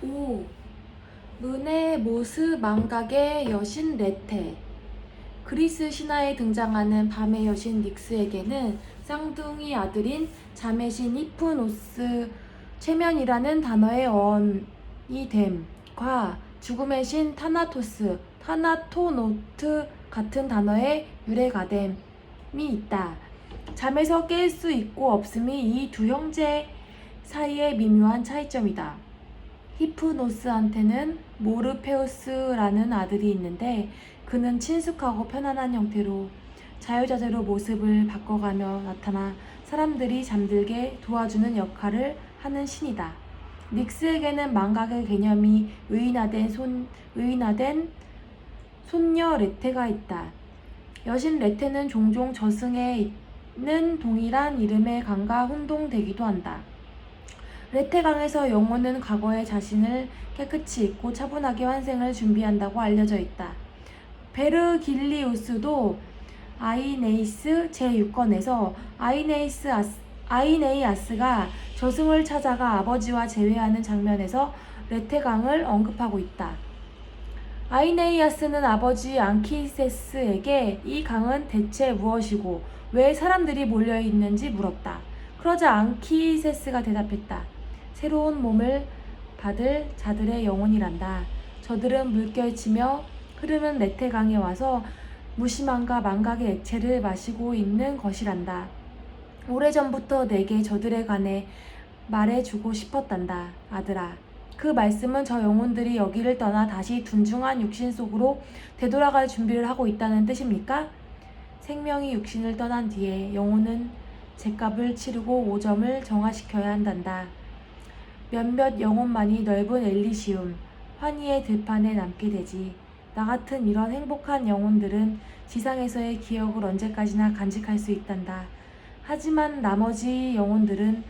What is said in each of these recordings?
5. 눈의 모스 망각의 여신 레테. 그리스 신화에 등장하는 밤의 여신 닉스에게는 쌍둥이 아들인 자매신 히프노스 최면이라는 단어의 어원이 됨과 죽음의 신 타나토스 타나토노트 같은 단어의 유래가 됨이 있다. 잠에서 깰 수 있고 없음이 이 두 형제 사이의 미묘한 차이점이다. 히프노스한테는 모르페우스라는 아들이 있는데 그는 친숙하고 편안한 형태로 자유자재로 모습을 바꿔가며 나타나 사람들이 잠들게 도와주는 역할을 하는 신이다. 닉스에게는 망각의 개념이 의인화된 손녀 레테가 있다. 여신 레테는 종종 저승에 있는 동일한 이름의 강과 혼동되기도 한다. 레테강에서 영혼은 과거의 자신을 깨끗이 잊고 차분하게 환생을 준비한다고 알려져 있다. 베르길리우스도 아이네이스 제6권에서 아이네이아스가 저승을 찾아가 아버지와 재회하는 장면에서 레테강을 언급하고 있다. 아이네이아스는 아버지 앙키세스에게 이 강은 대체 무엇이고 왜 사람들이 몰려있는지 물었다. 그러자 앙키세스가 대답했다. 새로운 몸을 받을 자들의 영혼이란다. 저들은 물결치며 흐르는 레테강에 와서 무심함과 망각의 액체를 마시고 있는 것이란다. 오래전부터 내게 저들에 관해 말해주고 싶었단다. 아들아. 그 말씀은 저 영혼들이 여기를 떠나 다시 둔중한 육신 속으로 되돌아갈 준비를 하고 있다는 뜻입니까? 생명이 육신을 떠난 뒤에 영혼은 죗값을 치르고 오점을 정화시켜야 한단다. 몇몇 영혼만이 넓은 엘리시움, 환희의 들판에 남게 되지. 나 같은 이런 행복한 영혼들은 지상에서의 기억을 언제까지나 간직할 수 있단다. 하지만 나머지 영혼들은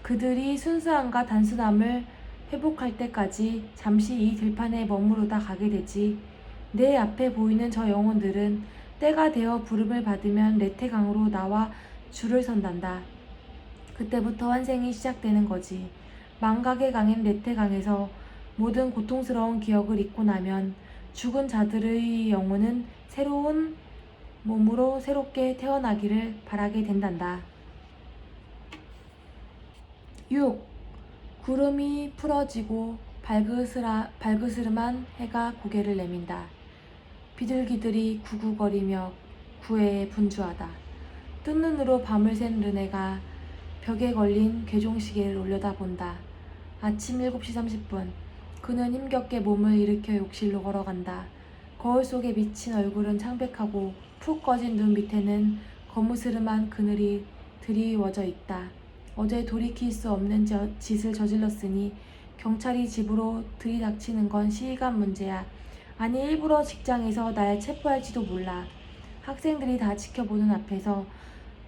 그들이 순수함과 단순함을 회복할 때까지 잠시 이 들판에 머무르다 가게 되지. 내 앞에 보이는 저 영혼들은 때가 되어 부름을 받으면 레테강으로 나와 줄을 선단다. 그때부터 환생이 시작되는 거지. 망각의 강인 레테강에서 모든 고통스러운 기억을 잊고 나면 죽은 자들의 영혼은 새로운 몸으로 새롭게 태어나기를 바라게 된단다. 6. 구름이 풀어지고 발그스름한 해가 고개를 내민다. 비둘기들이 구구거리며 구애에 분주하다. 뜬 눈으로 밤을 샌 르네가 벽에 걸린 괴종시계를 올려다본다. 아침 7시 30분. 그는 힘겹게 몸을 일으켜 욕실로 걸어간다. 거울 속에 비친 얼굴은 창백하고 푹 꺼진 눈 밑에는 거무스름한 그늘이 드리워져 있다. 어제 돌이킬 수 없는 짓을 저질렀으니 경찰이 집으로 들이닥치는 건 시간 문제야. 아니 일부러 직장에서 날 체포할지도 몰라. 학생들이 다 지켜보는 앞에서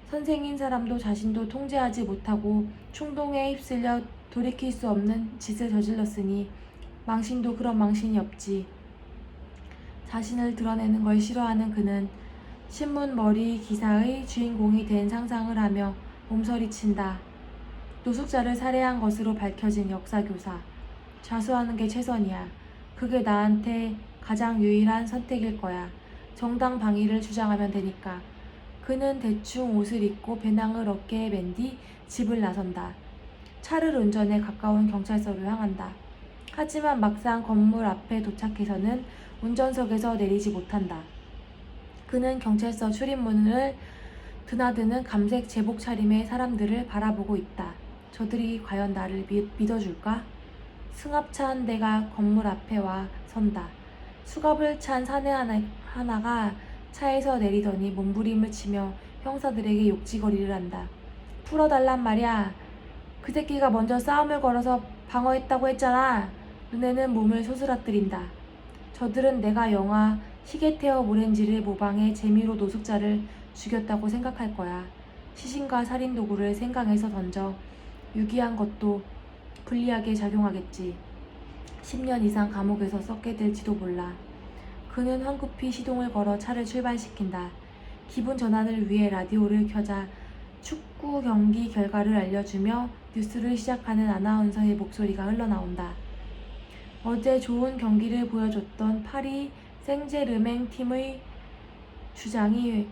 선생인 사람도 자신도 통제하지 못하고 충동에 휩쓸려 돌이킬 수 없는 짓을 저질렀으니 망신도 그런 망신이 없지. 자신을 드러내는 걸 싫어하는 그는 신문 머리 기사의 주인공이 된 상상을 하며 몸서리친다. 노숙자를 살해한 것으로 밝혀진 역사교사. 자수하는 게 최선이야. 그게 나한테 가장 유일한 선택일 거야. 정당 방위를 주장하면 되니까. 그는 대충 옷을 입고 배낭을 어깨에 맨 뒤 집을 나선다. 차를 운전해 가까운 경찰서로 향한다. 하지만 막상 건물 앞에 도착해서는 운전석에서 내리지 못한다. 그는 경찰서 출입문을 드나드는 감색 제복 차림의 사람들을 바라보고 있다. 저들이 과연 나를 믿어줄까? 승합차 대가 건물 앞에 와 선다. 수갑을 찬 사내 하나가 차에서 내리더니 몸부림을 치며 형사들에게 욕지거리를 한다. 풀어달란 말이야. 그 새끼가 먼저 싸움을 걸어서 방어했다고 했잖아. 눈에는 몸을 소스라뜨린다. 저들은 내가 영화 시계테어 오렌지를 모방해 재미로 노숙자를 죽였다고 생각할 거야. 시신과 살인도구를 생강에서 던져 유기한 것도 불리하게 작용하겠지. 10년 이상 감옥에서 썩게 될지도 몰라. 그는 황급히 시동을 걸어 차를 출발시킨다. 기분 전환을 위해 라디오를 켜자 축구 경기 결과를 알려주며 뉴스를 시작하는 아나운서의 목소리가 흘러나온다. 어제 좋은 경기를 보여줬던 파리 생제르맹 팀의 주장이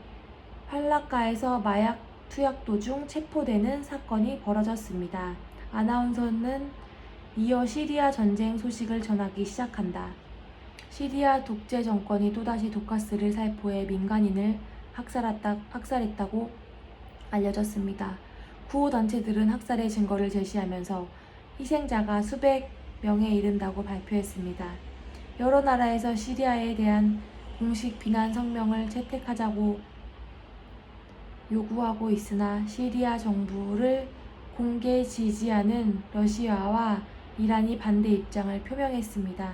팔라카에서 마약 투약 도중 체포되는 사건이 벌어졌습니다. 아나운서는 이어 시리아 전쟁 소식을 전하기 시작한다. 시리아 독재 정권이 또다시 독가스를 살포해 민간인을 학살했다고 알려졌습니다. 구호단체들은 학살의 증거를 제시하면서 희생자가 수백 명에 이른다고 발표했습니다. 여러 나라에서 시리아에 대한 공식 비난 성명을 채택하자고 요구하고 있으나 시리아 정부를 공개 지지하는 러시아와 이란이 반대 입장을 표명했습니다.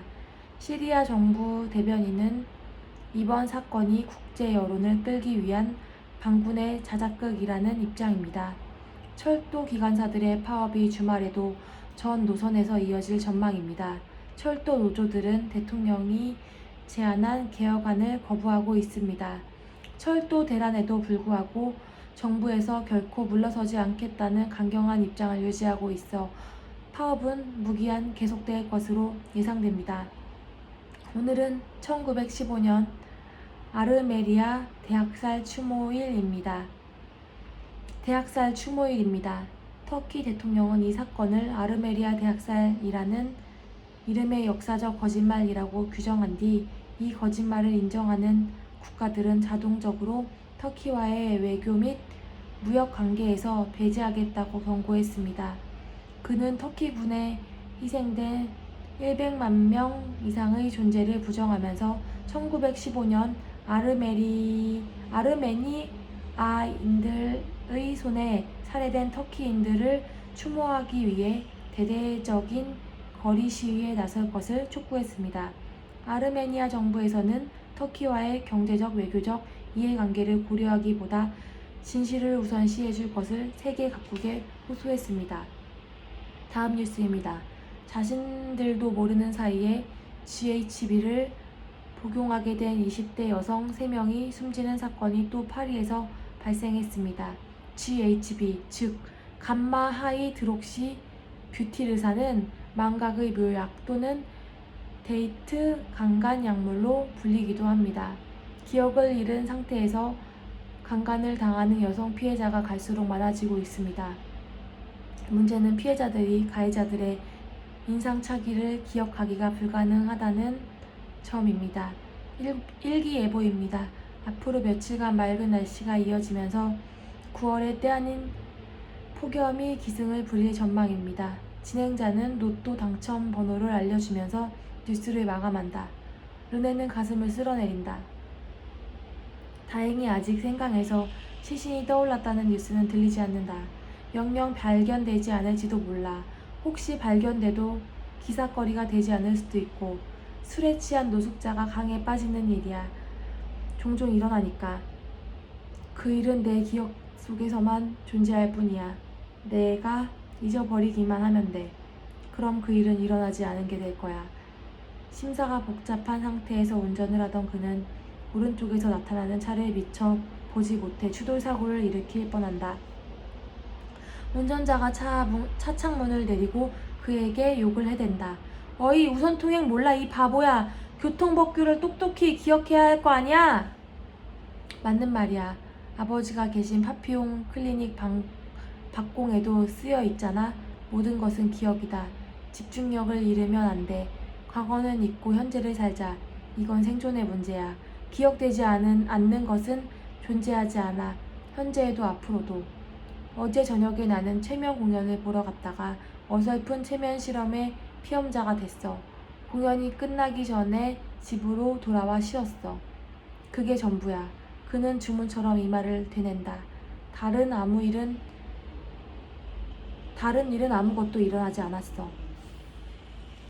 시리아 정부 대변인은 이번 사건이 국제 여론을 끌기 위한 반군의 자작극이라는 입장입니다. 철도 기관사들의 파업이 주말에도 전 노선에서 이어질 전망입니다. 철도 노조들은 대통령이 제안한 개혁안을 거부하고 있습니다. 철도 대란에도 불구하고 정부에서 결코 물러서지 않겠다는 강경한 입장을 유지하고 있어 파업은 무기한 계속될 것으로 예상됩니다. 오늘은 1915년 아르메리아 대학살 추모일입니다. 터키 대통령은 이 사건을 아르메리아 대학살이라는 이름의 역사적 거짓말이라고 규정한 뒤 이 거짓말을 인정하는 국가들은 자동적으로 터키와의 외교 및 무역 관계에서 배제하겠다고 경고했습니다. 그는 터키군에 희생된 100만 명 이상의 존재를 부정하면서 1915년 아르메니아인들의 손에 살해된 터키인들을 추모하기 위해 대대적인 거리 시위에 나설 것을 촉구했습니다. 아르메니아 정부에서는 터키와의 경제적, 외교적 이해관계를 고려하기보다 진실을 우선시해줄 것을 세계 각국에 호소했습니다. 다음 뉴스입니다. 자신들도 모르는 사이에 GHB를 복용하게 된 20대 여성 3명이 숨지는 사건이 또 파리에서 발생했습니다. GHB, 즉 감마 하이드록시 뷰티르산은 망각의 묘약 또는 데이트 강간 약물로 불리기도 합니다. 기억을 잃은 상태에서 강간을 당하는 여성 피해자가 갈수록 많아지고 있습니다. 문제는 피해자들이 가해자들의 인상착의를 기억하기가 불가능하다는 점입니다. 일기예보입니다. 앞으로 며칠간 맑은 날씨가 이어지면서 9월의 때 아닌 폭염이 기승을 부릴 전망입니다. 진행자는 로또 당첨 번호를 알려주면서 뉴스를 마감한다. 르네는 가슴을 쓸어내린다. 다행히 아직 생강에서 시신이 떠올랐다는 뉴스는 들리지 않는다. 영영 발견되지 않을지도 몰라. 혹시 발견돼도 기사거리가 되지 않을 수도 있고 술에 취한 노숙자가 강에 빠지는 일이야. 종종 일어나니까. 그 일은 내 기억 속에서만 존재할 뿐이야. 내가 잊어버리기만 하면 돼. 그럼 그 일은 일어나지 않은 게 될 거야. 심사가 복잡한 상태에서 운전을 하던 그는 오른쪽에서 나타나는 차를 미처 보지 못해 추돌 사고를 일으킬 뻔한다. 운전자가 차 창문을 내리고 그에게 욕을 해댄다. 어이, 우선통행 몰라 이 바보야. 교통법규를 똑똑히 기억해야 할 거 아니야? 맞는 말이야. 아버지가 계신 파피용 클리닉 박공에도 쓰여 있잖아. 모든 것은 기억이다. 집중력을 잃으면 안 돼. 과거는 잊고 현재를 살자. 이건 생존의 문제야. 기억되지 않는 것은 존재하지 않아. 현재에도 앞으로도. 어제 저녁에 나는 최면 공연을 보러 갔다가 어설픈 최면 실험의 피험자가 됐어. 공연이 끝나기 전에 집으로 돌아와 쉬었어. 그게 전부야. 그는 주문처럼 이 말을 되낸다. 다른 일은 아무것도 일어나지 않았어.